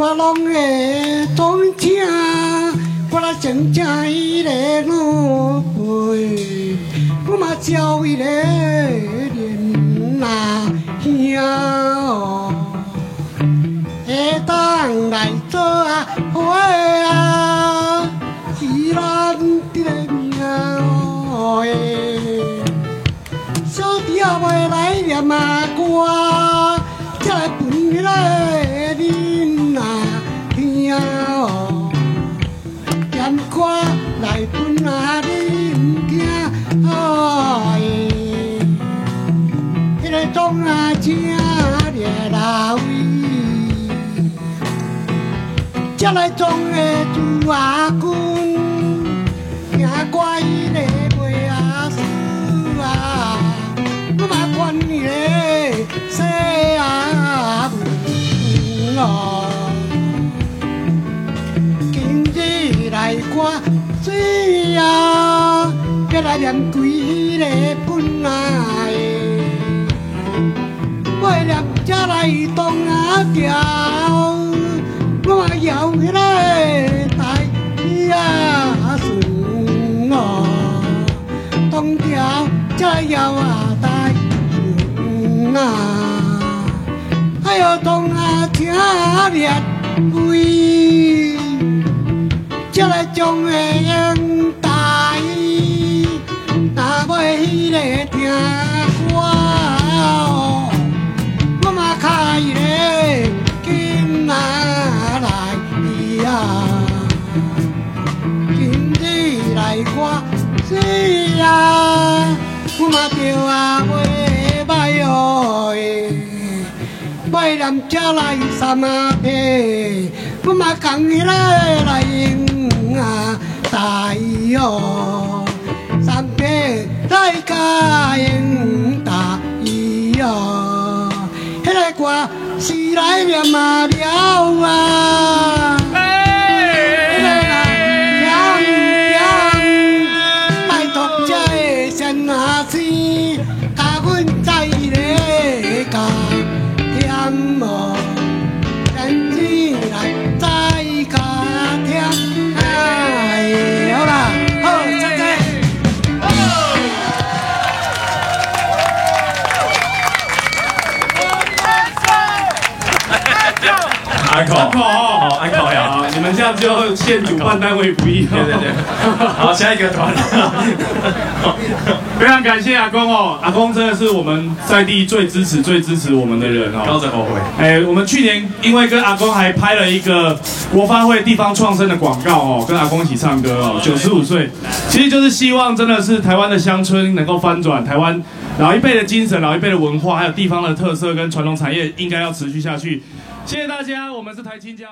我拢会当听，我来真正伊个老辈，我嘛照伊个连兄哦，会当来做啊伙啊，是咱的命哦诶，小弟也袂来念啊歌，才来分迄个恁啊兄哦，念歌来分啊恁囝哦诶，迄个总啊正热闹位，才来总的朱阿君，听歌伊个袂啊输啊，我嘛管伊个说啊文哦。今日来歌水啊，要来念几个本来，我念才来东啊调，我嘛摇迄个台呀顺哦，东调才来摇啊台顺啊，哎呦东啊听热位。才来将个用台，若要迄个听歌哦，我嘛开个紧仔来啊，今日来歌水啊，我嘛着啊袂歹哦袂念才来三啊皮，我嘛讲迄个来用啊台哦，三皮来甲用台哦，迄个歌是来念啊了啊。拜托这个先下生，甲阮在咧教添哦，咱只来再加添。哎，好啦，好，谢谢。安可哦，安可呀，你们这样就陷主办单位不义。对对对，好，下一个团。非常感谢阿公哦，阿公真的是我们在地最支持我们的人哦。高枕后悔。哎，我们去年因为跟阿公还拍了一个国发会地方创生的广告哦，跟阿公一起唱歌哦，95岁，其实就是希望真的是台湾的乡村能够翻转，台湾老一辈的精神、老一辈的文化，还有地方的特色跟传统产业应该要持续下去。谢谢大家，我们是台青椒。